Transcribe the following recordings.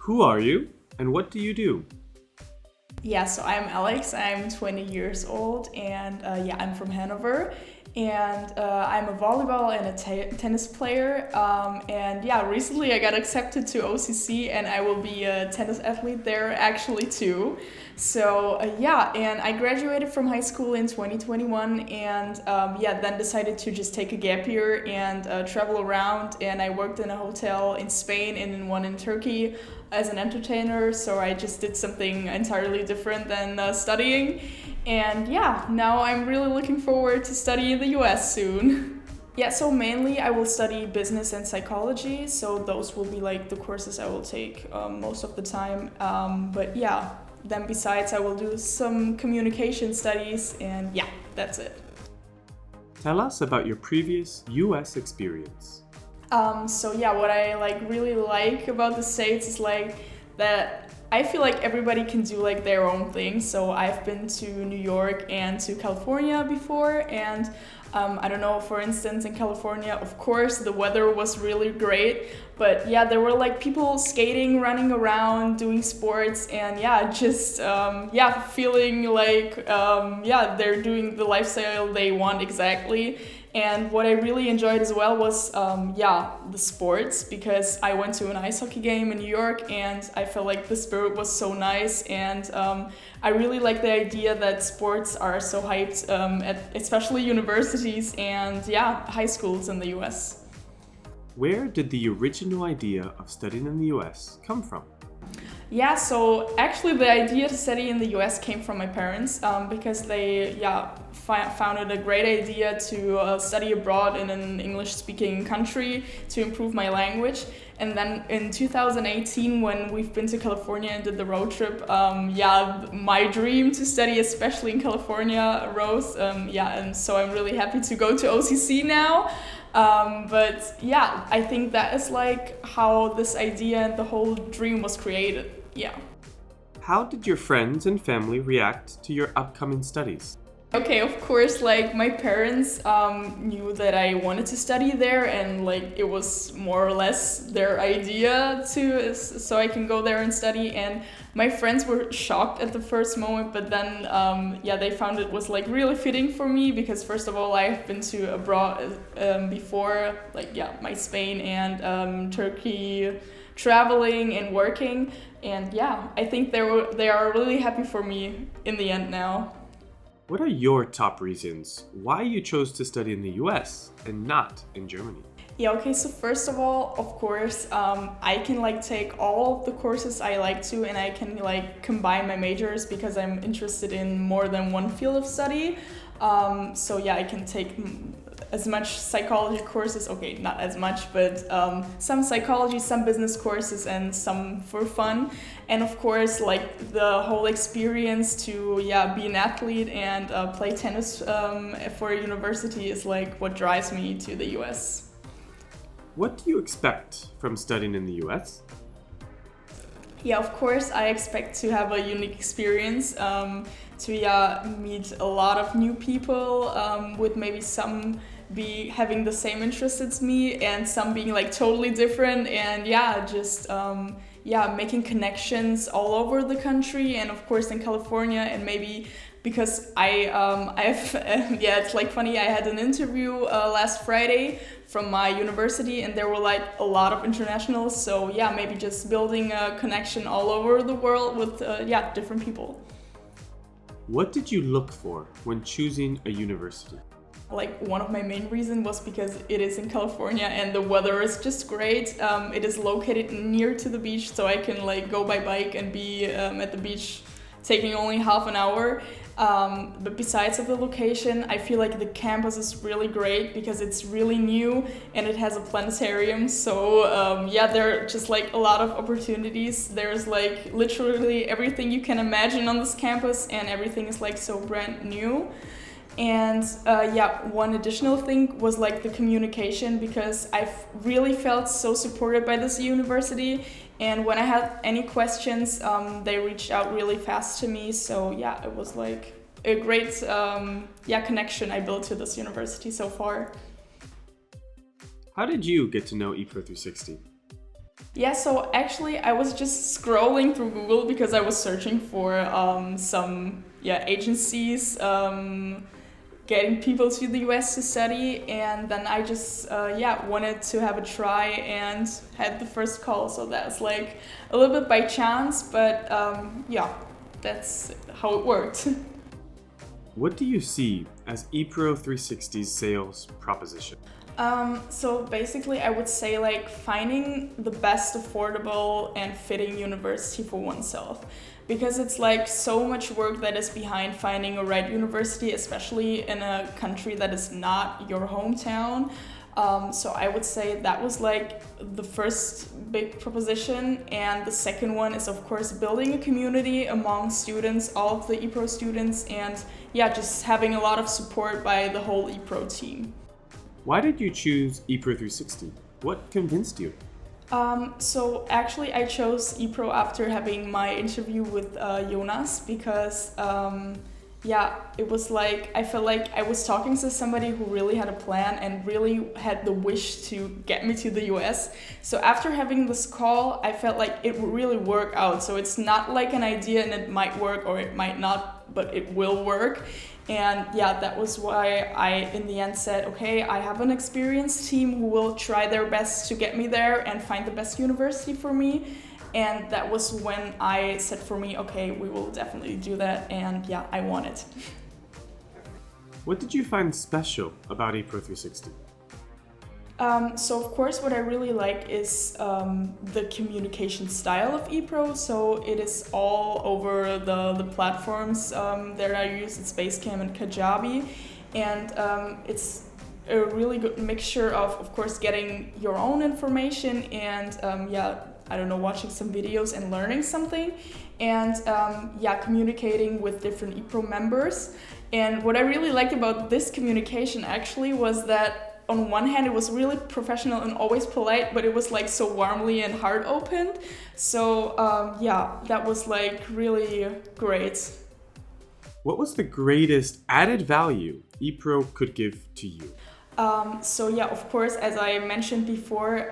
Who are you and what do you do? Yeah, so I'm Alex. I'm 20 years old, and I'm from Hanover. And I'm a volleyball and a tennis player. Recently I got accepted to OCC, and I will be a tennis athlete there actually too. And I graduated from high school in 2021, and then decided to just take a gap year and travel around. And I worked in a hotel in Spain and in one in Turkey as an entertainer. So I just did something entirely different than studying. And yeah, now I'm really looking forward to studying in the US soon. Yeah, so mainly I will study business and psychology. So those will be like the courses I will take most of the time. Then besides I will do some communication studies, and yeah, that's it. Tell us about your previous US experience. What I really like about the States is that I feel like everybody can do their own thing. So I've been to New York and to California before, and I don't know, for instance, in California, of course, the weather was really great, but yeah, there were people skating, running around, doing sports, and feeling they're doing the lifestyle they want exactly. And what I really enjoyed as well was, the sports, because I went to an ice hockey game in New York and I felt like the spirit was so nice. And I really like the idea that sports are so hyped at especially universities and high schools in the US. Where did the original idea of studying in the US come from? Yeah, so actually the idea to study in the US came from my parents because they found it a great idea to study abroad in an English-speaking country to improve my language. And then in 2018, when we've been to California and did the road trip, my dream to study, especially in California, arose. And so I'm really happy to go to OCC now. I think that is how this idea and the whole dream was created. Yeah. How did your friends and family react to your upcoming studies? Okay, of course, my parents knew that I wanted to study there, and it was more or less their idea so I can go there and study. And my friends were shocked at the first moment, but then they found it was really fitting for me, because first of all, I've been to abroad before, my Spain and Turkey traveling and working, and I think they are really happy for me in the end now. What are your top reasons why you chose to study in the US and not in Germany? Yeah, okay, so first of all, of course, I can take all of the courses I like to, and I can combine my majors because I'm interested in more than one field of study. I can take as much psychology courses, okay, not as much, but some psychology, some business courses, and some for fun. And of course, the whole experience to be an athlete and play tennis for a university is what drives me to the US. What do you expect from studying in the US? Yeah, of course, I expect to have a unique experience, to meet a lot of new people, with maybe some be having the same interests as me and some being totally different, and making connections all over the country, and of course in California. And maybe because I've it's funny, I had an interview last Friday from my university, and there were a lot of internationals, so maybe just building a connection all over the world with different people. What did you look for when choosing a university? One of my main reasons was because it is in California and the weather is just great. It is located near to the beach, so I can go by bike and be at the beach taking only half an hour. But besides of the location, I feel the campus is really great because it's really new and it has a planetarium. So there are just a lot of opportunities. There's literally everything you can imagine on this campus, and everything is so brand new. And one additional thing was the communication, because I've really felt so supported by this university. And when I had any questions, they reached out really fast to me. So it was a great connection I built to this university so far. How did you get to know Epro 360? Yeah, so actually, I was just scrolling through Google because I was searching for some agencies getting people to the US to study, and then I just wanted to have a try and had the first call. So that's like a little bit by chance, but that's how it worked. What do you see as Epro 360's sales proposition? So basically, I would say like finding the best affordable and fitting university for oneself, because it's like so much work that is behind finding a right university, especially in a country that is not your hometown. So I would say that was like the first big proposition, and the second one is of course building a community among students, all of the Epro students, and just having a lot of support by the whole Epro team. Why did you choose Epro 360? What convinced you? So actually I chose Epro after having my interview with Jonas, because it was like I felt like I was talking to somebody who really had a plan and really had the wish to get me to the US. So after having this call, I felt like it would really work out. So it's not like an idea and it might work or it might not, but it will work. And that was why I in the end said, okay, I have an experienced team who will try their best to get me there and find the best university for me. And that was when I said for me, okay, we will definitely do that. And I want it. What did you find special about Epro 360? So of course what I really like is the communication style of Epro. So it is all over the platforms that I use. It's Basecamp and Kajabi, and it's a really good mixture of course getting your own information and I don't know, watching some videos and learning something, and communicating with different Epro members. And what I really liked about this communication actually was that on one hand, it was really professional and always polite, but it was like so warmly and heart opened. So that was like really great. What was the greatest added value Epro could give to you? Of course, as I mentioned before,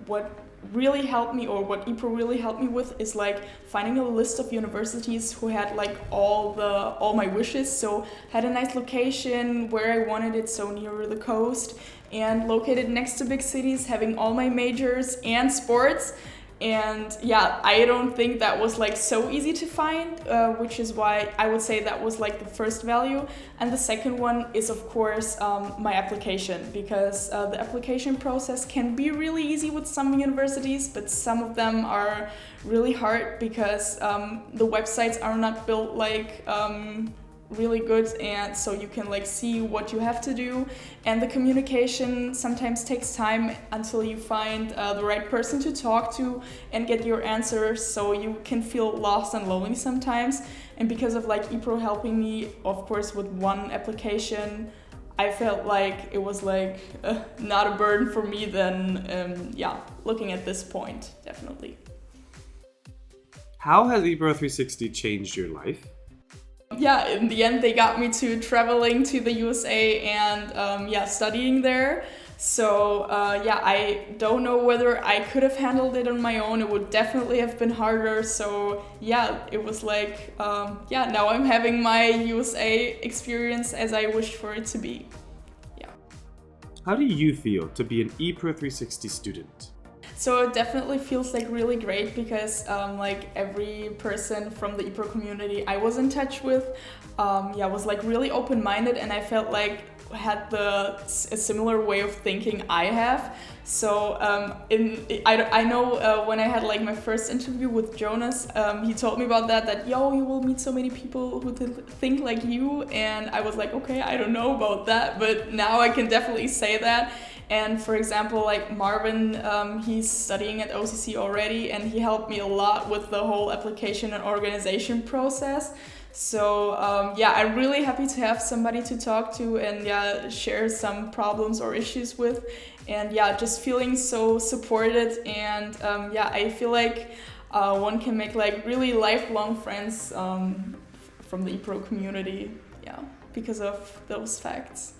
what really helped me, or what Epro really helped me with, is like finding a list of universities who had like all my wishes. So had a nice location where I wanted it, so near the coast and located next to big cities, having all my majors and sports. And I don't think that was like so easy to find, which is why I would say that was like the first value. And the second one is of course my application, because the application process can be really easy with some universities, but some of them are really hard because the websites are not built like really good, and so you can like see what you have to do, and the communication sometimes takes time until you find the right person to talk to and get your answers, so you can feel lost and lonely sometimes. And because of like Epro helping me of course with one application, I felt like it was like not a burden for me then. Looking at this point, definitely. How has Epro 360 changed your life? In the end, they got me to traveling to the USA and studying there. So I don't know whether I could have handled it on my own. It would definitely have been harder. So it was like, now I'm having my USA experience as I wished for it to be. How do you feel to be an Epro 360 student? So it definitely feels like really great because like every person from the Epro community I was in touch with was like really open-minded, and I felt like had a similar way of thinking I have. So I know when I had like my first interview with Jonas, he told me about that you will meet so many people who think like you, and I was like, okay, I don't know about that, but now I can definitely say that. And for example, like Marvin, he's studying at OCC already, and he helped me a lot with the whole application and organization process. So I'm really happy to have somebody to talk to and share some problems or issues with, and just feeling so supported. And I feel like one can make like really lifelong friends from the Epro community, because of those facts.